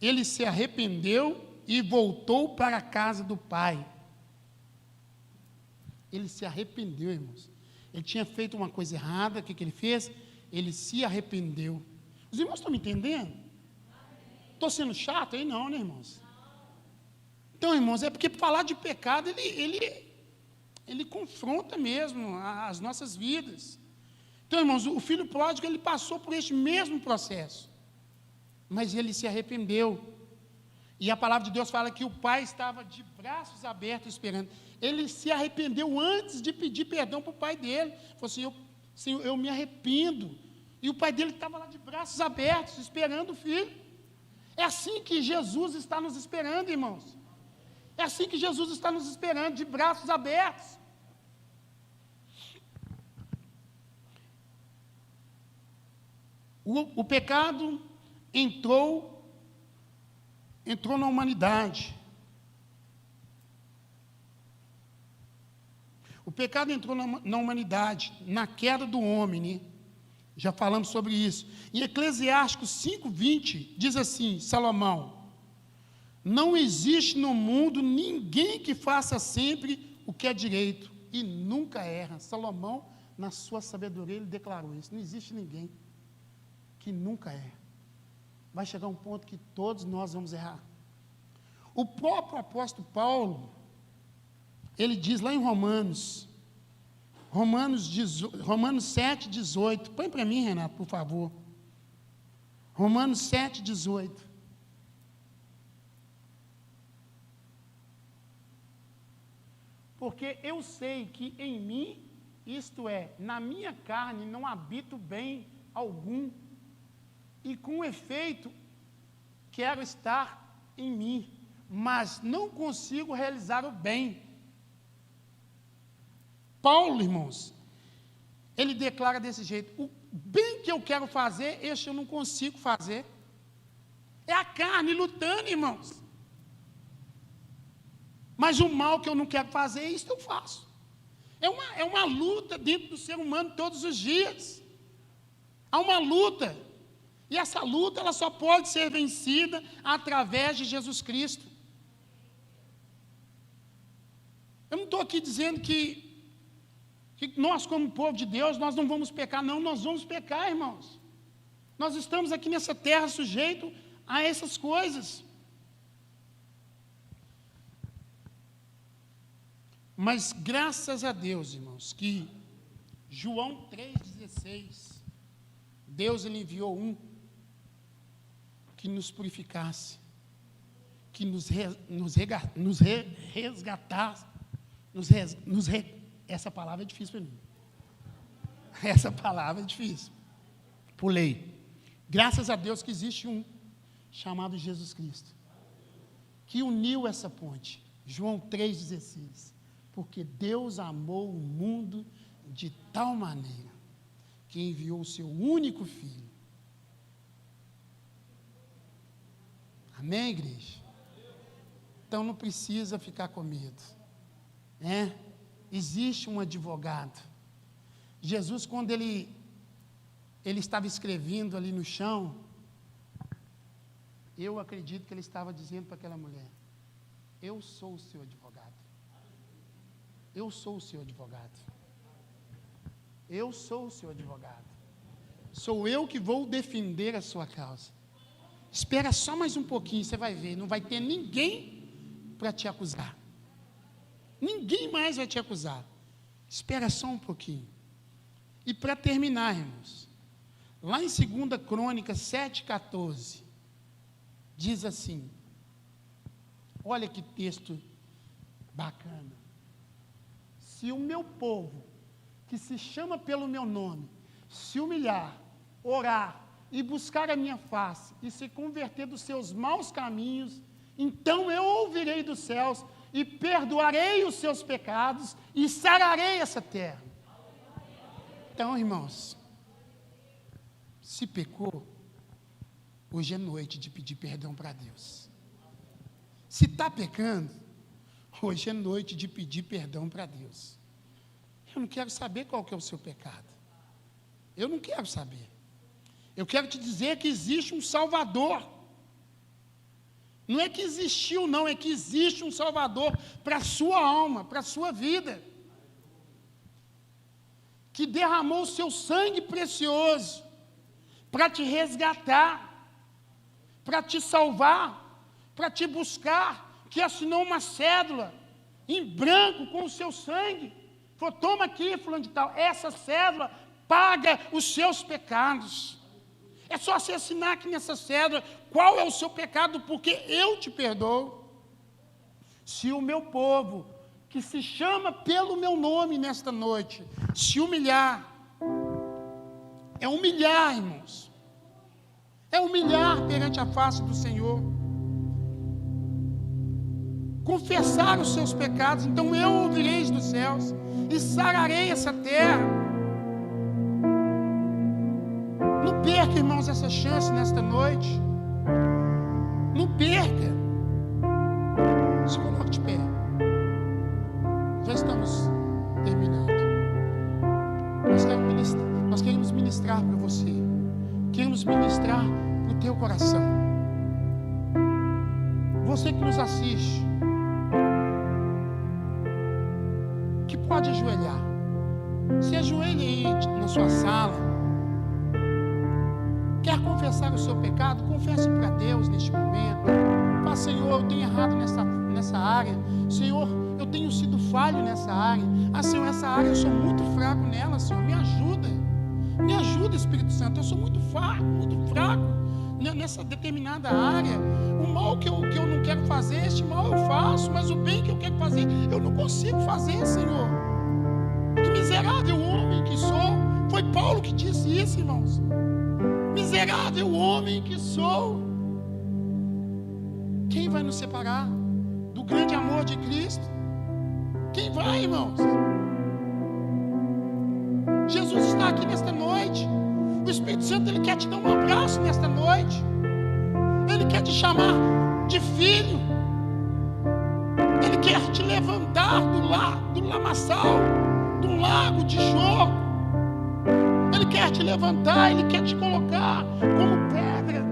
Ele se arrependeu e voltou para a casa do pai. Ele se arrependeu, irmãos. Ele tinha feito uma coisa errada, o que ele fez? Ele se arrependeu. Os irmãos estão me entendendo? Estou sendo chato aí? Não, né, irmãos? Então, irmãos, é porque falar de pecado, ele confronta mesmo as nossas vidas. Então, irmãos, o filho pródigo, ele passou por este mesmo processo, mas ele se arrependeu. E a palavra de Deus fala que o pai estava de braços abertos esperando. Ele se arrependeu antes de pedir perdão para o pai dele. Falou assim, Senhor, eu me arrependo. E o pai dele estava lá de braços abertos, esperando o filho. É assim que Jesus está nos esperando, irmãos. É assim que Jesus está nos esperando, de braços abertos. O pecado entrou na humanidade. O pecado entrou na humanidade, na queda do homem, né? Já falamos sobre isso. Em Eclesiásticos 5:20, diz assim, Salomão: Não existe no mundo ninguém que faça sempre o que é direito e nunca erra. Salomão, na sua sabedoria, ele declarou isso. Não existe ninguém que nunca erra. Vai chegar um ponto que todos nós vamos errar. O próprio apóstolo Paulo, ele diz lá em Romanos 7, 18. Põe para mim, Renato, por favor. Romanos 7, 18. Porque eu sei que em mim, isto é, na minha carne, não habito bem algum, e com efeito, quero estar em mim, mas não consigo realizar o bem. Paulo, irmãos, ele declara desse jeito: o bem que eu quero fazer, este eu não consigo fazer. É a carne lutando, irmãos. Mas o mal que eu não quero fazer, isso eu faço. É uma luta dentro do ser humano todos os dias. Há uma luta. E essa luta, ela só pode ser vencida através de Jesus Cristo. Eu não estou aqui dizendo que nós, como povo de Deus, nós não vamos pecar. Não, nós vamos pecar, irmãos. Nós estamos aqui nessa terra sujeitos a essas coisas. Mas graças a Deus, irmãos, que João 3,16, Deus ele enviou um que nos purificasse, que nos resgatasse, essa palavra é difícil para mim. Essa palavra é difícil. Pulei. Graças a Deus que existe um chamado Jesus Cristo, que uniu essa ponte. João 3,16. Porque Deus amou o mundo de tal maneira que enviou o seu único Filho. Amém, igreja? Então não precisa ficar com medo. Existe um advogado. Jesus, quando ele estava escrevendo ali no chão, eu acredito que ele estava dizendo para aquela mulher: eu sou o seu advogado. Eu sou o seu advogado. Eu sou o seu advogado. Sou eu que vou defender a sua causa. Espera só mais um pouquinho, você vai ver. Não vai ter ninguém para te acusar. Ninguém mais vai te acusar. Espera só um pouquinho. E para terminar, irmãos, lá em 2 Crônicas 7,14, diz assim, olha que texto bacana. Se o meu povo, que se chama pelo meu nome, se humilhar, orar e buscar a minha face e se converter dos seus maus caminhos, então eu ouvirei dos céus e perdoarei os seus pecados e sararei essa terra. Então, irmãos, se pecou, hoje é noite de pedir perdão para Deus. Se está pecando, hoje é noite de pedir perdão para Deus. Eu não quero saber qual que é o seu pecado. Eu não quero saber. Eu quero te dizer que existe um Salvador. Não é que existiu, não, é que existe um Salvador para a sua alma, para a sua vida. Que derramou o seu sangue precioso para te resgatar, para te salvar, para te buscar, que assinou uma cédula em branco com o seu sangue. Falou: toma aqui, fulano de tal, essa cédula paga os seus pecados. É só você assinar aqui nessa cédula qual é o seu pecado, porque eu te perdoo. Se o meu povo, que se chama pelo meu nome nesta noite, se humilhar, é humilhar, irmãos, é humilhar perante a face do Senhor, confessar os seus pecados, então eu ouvirei dos céus e sararei essa terra. Não perca, irmãos, essa chance nesta noite. Não perca. Se coloque de pé. Já estamos terminando. Nós queremos ministrar para você. Queremos ministrar para o teu coração. Você que nos assiste, que pode ajoelhar, se ajoelhe aí na sua sala. Quer confessar o seu pecado? Confesse para Deus neste momento. Fala: Senhor, eu tenho errado nessa área. Senhor, eu tenho sido falho nessa área. Senhor, essa área eu sou muito fraco nela. Senhor, me ajuda. Me ajuda, Espírito Santo. Eu sou muito fraco nessa determinada área. O mal que eu não quero fazer, este mal eu faço, mas o bem que eu quero fazer, eu não consigo fazer, Senhor. Que miserável homem que sou. Foi Paulo que disse isso, irmãos. Miserável homem que sou. Quem vai nos separar do grande amor de Cristo? Quem vai, irmãos? Jesus está aqui nesta noite. O Espírito Santo, Ele quer te dar um abraço nesta noite. Ele quer te chamar de filho. Ele quer te levantar do lamaçal, do lago de choro. Ele quer te levantar, Ele quer te colocar como pedra.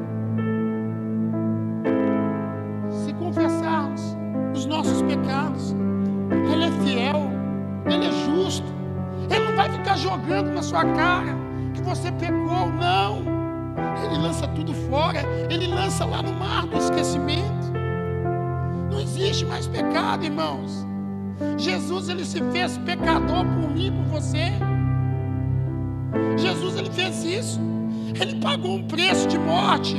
Se confessarmos os nossos pecados, Ele é fiel, Ele é justo. Ele não vai ficar jogando na sua cara que você pecou, não. Ele lança tudo fora, Ele lança lá no mar do esquecimento. Não existe mais pecado, irmãos. Jesus, Ele se fez pecador por mim e por você. Jesus, Ele fez isso. Ele pagou um preço de morte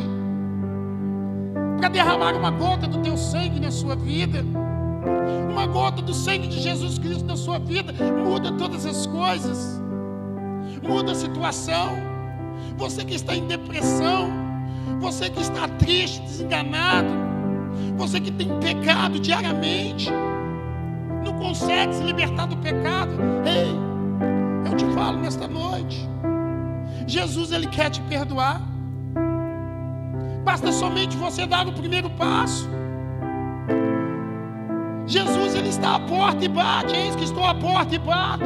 para derramar uma gota do teu sangue na sua vida. Uma gota do sangue de Jesus Cristo na sua vida muda todas as coisas, muda a situação. Você que está em depressão, você que está triste, desenganado, você que tem pecado diariamente, não consegue se libertar do pecado. Ei, eu te falo nesta noite, Jesus, Ele quer te perdoar. Basta somente você dar o primeiro passo. Jesus, Ele está à porta e bate. Eis que estou à porta e bato.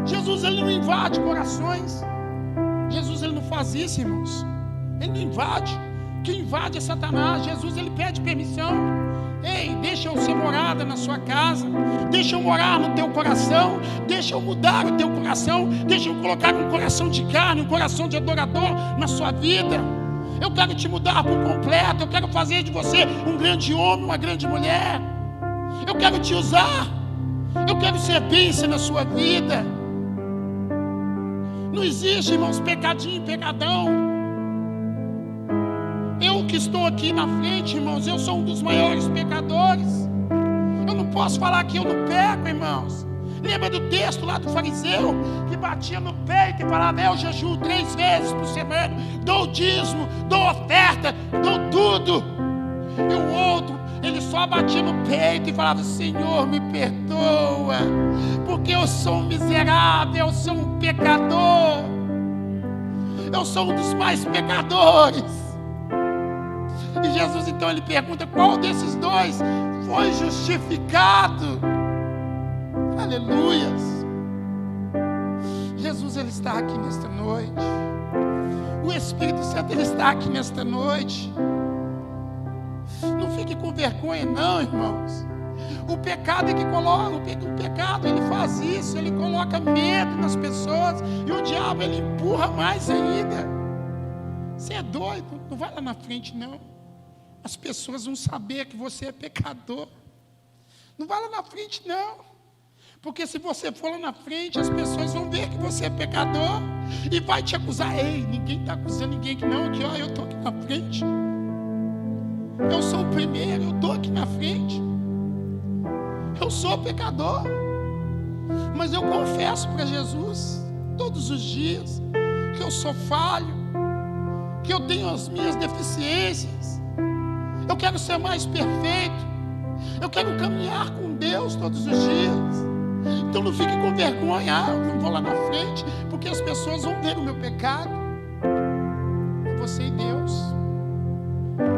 Jesus, Ele não invade corações. Jesus, Ele não faz isso, irmãos. Ele não invade. Quem invade é Satanás. Jesus, Ele pede permissão. Ei, deixa eu ser morada na sua casa. Deixa eu morar no teu coração. Deixa eu mudar o teu coração. Deixa eu colocar um coração de carne, um coração de adorador na sua vida. Eu quero te mudar por completo. Eu quero fazer de você um grande homem, uma grande mulher. Eu quero te usar. Eu quero ser bênção na sua vida. Não existe, irmãos, pecadinho, pecadão. Eu que estou aqui na frente, irmãos, eu sou um dos maiores pecadores. Eu não posso falar que eu não peco, irmãos. Lembra do texto lá do fariseu que batia no peito e falava: eu jejuo 3 vezes por semana, dou dízimo, dou oferta, dou tudo. E o outro, ele só batia no peito e falava: Senhor, me perdoa, porque eu sou um miserável, eu sou um pecador, eu sou um dos mais pecadores. E Jesus então ele pergunta: qual desses dois foi justificado? Aleluias. Jesus, Ele está aqui nesta noite. O Espírito Santo, Ele está aqui nesta noite. Não fique com vergonha não, irmãos. O pecado é que coloca, o pecado ele faz isso, ele coloca medo nas pessoas, e o diabo ele empurra mais ainda. Você é doido? Não vai lá na frente não. As pessoas vão saber que você é pecador. Não vai lá na frente não. Porque se você for lá na frente, as pessoas vão ver que você é pecador e vai te acusar. Ei, ninguém está acusando ninguém aqui não, aqui, ó, eu estou aqui na frente. Eu sou o primeiro, eu estou aqui na frente. Eu sou pecador, mas eu confesso para Jesus todos os dias que eu sou falho, que eu tenho as minhas deficiências. Eu quero ser mais perfeito. Eu quero caminhar com Deus todos os dias. Então não fique com vergonha, eu não vou lá na frente, porque as pessoas vão ver o meu pecado. É você e Deus,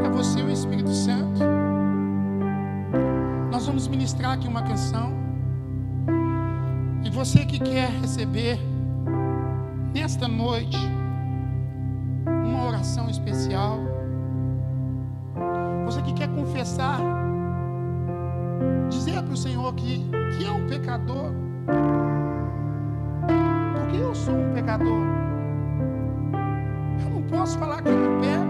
é você e o Espírito Santo. Nós vamos ministrar aqui uma canção, e você que quer receber nesta noite uma oração especial, você quer confessar, dizer para o Senhor que é um pecador, porque eu sou um pecador. Eu não posso falar que eu não pego.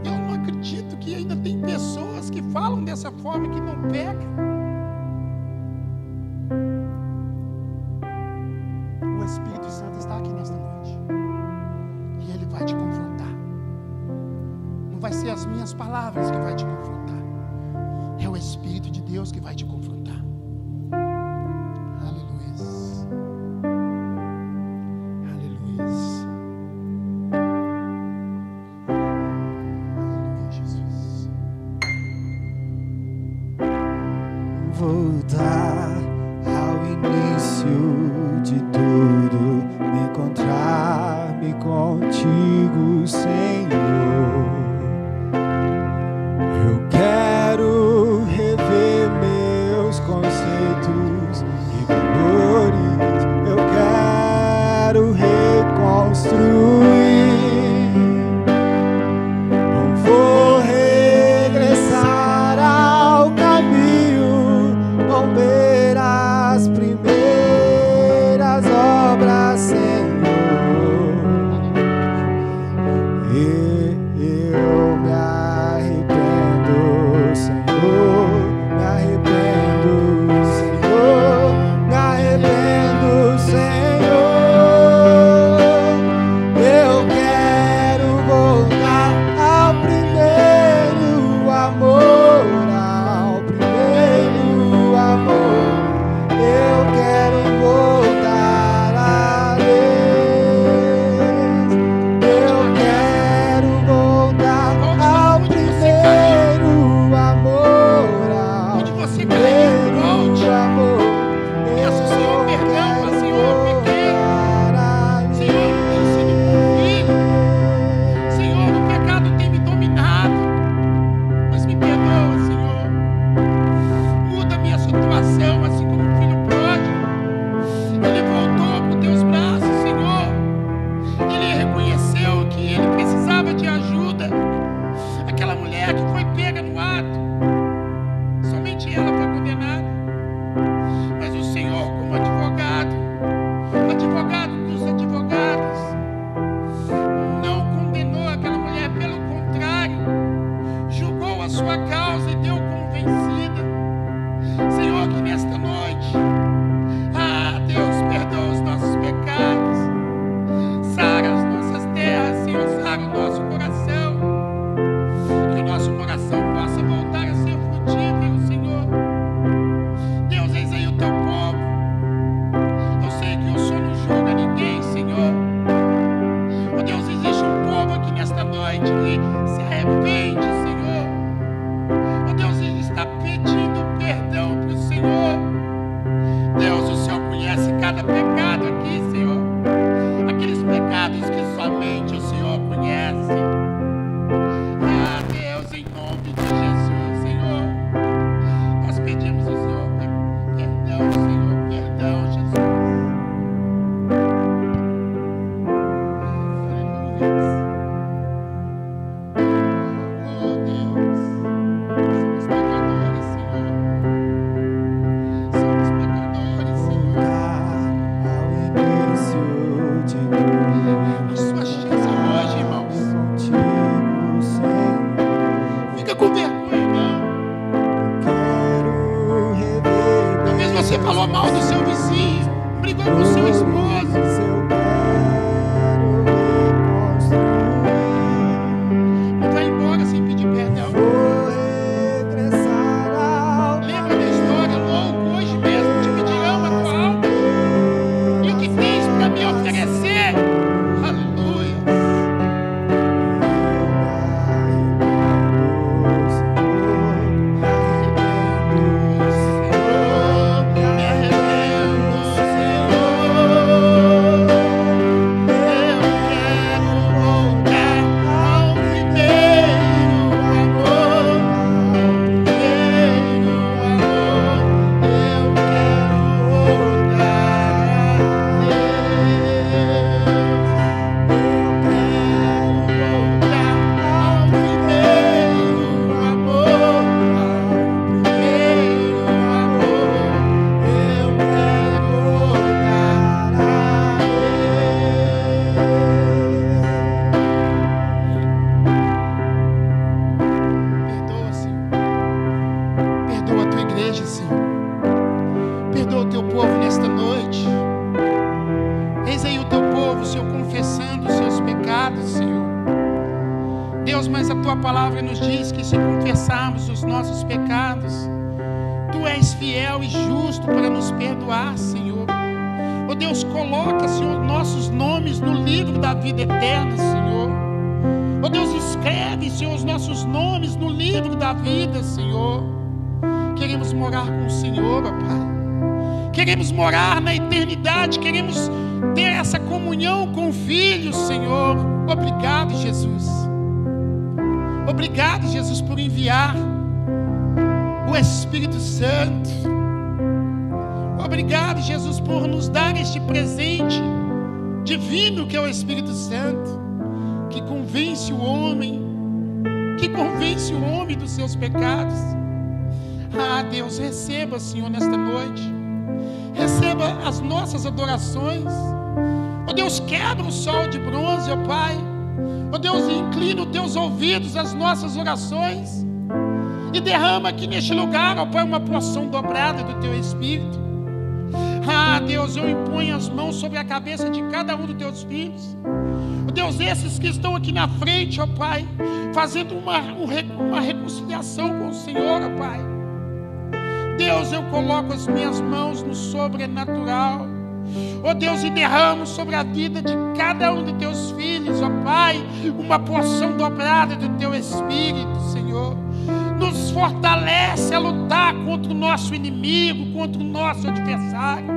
Eu não acredito que ainda tem pessoas que falam dessa forma que não pecam. O Espírito Santo está aqui nesta noite e Ele vai te confrontar. Não vai ser as minhas palavras que vai te confrontar, é o Espírito de Deus que vai te confrontar. Aleluia. Aleluia. Aleluia, Jesus. Voltar ao início de tudo, me encontrar-me contigo, Senhor. Eu quero rever meus conceitos e valores, eu quero reconstruir. Não vou regressar ao caminho, vão ver as primeiras obras, Senhor. E eu me arrependo, Senhor, me arrependo, Senhor, me arrependo, Senhor. Eu quero voltar ao primeiro amor, ao primeiro amor. Eu quero voltar a Deus. Eu quero voltar ao primeiro amor, ao Onde você cair, volte. primeiro amor. Peça ao Senhor perdão, fala, Senhor, eu pequei. Senhor, eu tenho sido convicto. Senhor, o pecado tem me dominado, mas me perdoa, Senhor. Muda a minha situação, assim como o filho pródigo. Ele voltou para os teus braços, Senhor. Ele reconheceu que ele precisava de ajuda. Aquela mulher que foi pega no ato, somente ela foi condenada. Mas o Senhor, como advogado, advogado dos advogados, não condenou aquela mulher, pelo contrário, julgou a sua causa e deu como vencida. Senhor, que nesta noite, Deus, perdoa os nossos pecados, sara as nossas terras, Senhor, sara o nosso coração, que o nosso coração possa voltar a ser frutífero, Senhor. Deus, eis aí o teu povo. Eu sei que o Senhor não julga ninguém, Senhor. Oh Deus, existe um povo aqui nesta noite que se arrepende, Senhor. Oh Deus, ele está pedindo perdão para o Senhor. Deus, o Senhor conhece cada pecado aqui, Senhor. Aqueles pecados que somente o Senhor conhece. Deus, em nome de Jesus, Senhor, nós pedimos ao Senhor perdão, Senhor, perdão, Jesus. Aleluia. Oh Deus, somos pecadores, Senhor. Somos pecadores, Senhor. Ao início de tudo, A sua chance confessando os seus pecados, Senhor. Deus, mas a Tua palavra nos diz que se confessarmos os nossos pecados, Tu és fiel e justo para nos perdoar, Senhor. Oh Deus, coloca, Senhor, nossos nomes no livro da vida eterna, Senhor. Oh Deus, escreve, Senhor, os nossos nomes no livro da vida, Senhor. Queremos morar com o Senhor, ó Pai. Queremos morar na eternidade, queremos ter essa comunhão com o Filho, Senhor. Obrigado, Jesus. Obrigado, Jesus, por enviar o Espírito Santo. Obrigado, Jesus, por nos dar este presente divino que é o Espírito Santo, que convence o homem dos seus pecados. Ah, Deus, receba, Senhor, nesta noite. Receba as nossas adorações. Oh Deus, quebra o sol de bronze, ó Pai. Oh Deus, inclina os teus ouvidos às nossas orações e derrama aqui neste lugar, ó Pai, uma porção dobrada do teu Espírito. Ah, Deus, eu imponho as mãos sobre a cabeça de cada um dos teus filhos. Oh Deus, esses que estão aqui na frente, ó Pai, fazendo uma reconciliação com o Senhor, ó Pai. Deus, eu coloco as minhas mãos no sobrenatural. Ó Deus, e derramo sobre a vida de cada um de teus filhos, ó Pai, uma porção dobrada do teu Espírito, Senhor. Nos fortalece a lutar contra o nosso inimigo, contra o nosso adversário.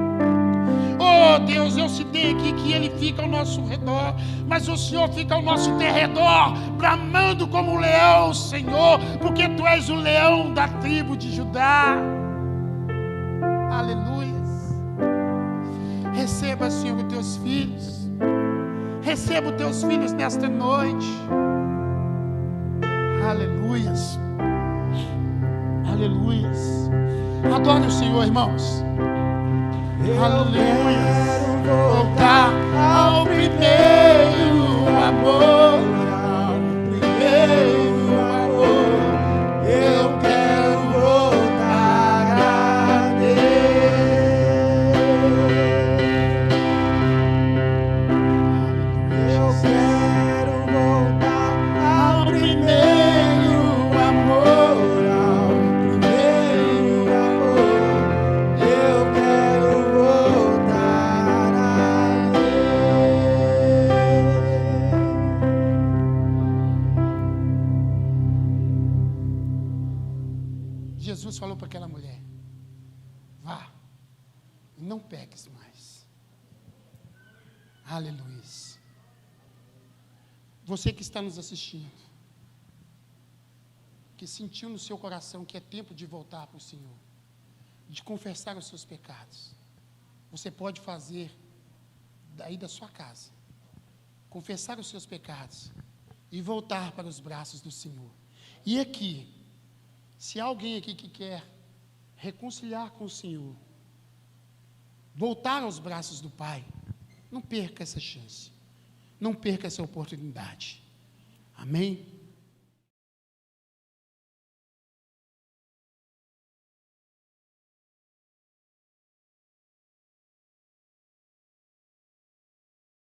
Oh Deus, eu citei aqui que ele fica ao nosso redor, mas o Senhor fica ao nosso derredor, bramando como um leão, Senhor, porque Tu és o leão da tribo de Judá. Aleluias. Receba, Senhor, os teus filhos. Receba os teus filhos nesta noite. Aleluias. Aleluias. Adore o Senhor, irmãos. Aleluias. Voltar ao primeiro amor. Ao primeiro amor. Eu quero voltar a Deus. Eu quero voltar ao primeiro amor, ao primeiro amor. Eu quero voltar a Jesus falou para aquela mulher: vá, não peques mais. Aleluia. Você que está nos assistindo, que sentiu no seu coração que é tempo de voltar para o Senhor, de confessar os seus pecados, você pode fazer daí da sua casa, confessar os seus pecados e voltar para os braços do Senhor. E aqui, se há alguém aqui que quer reconciliar com o Senhor, voltar aos braços do Pai, não perca essa chance, não perca essa oportunidade. Amém?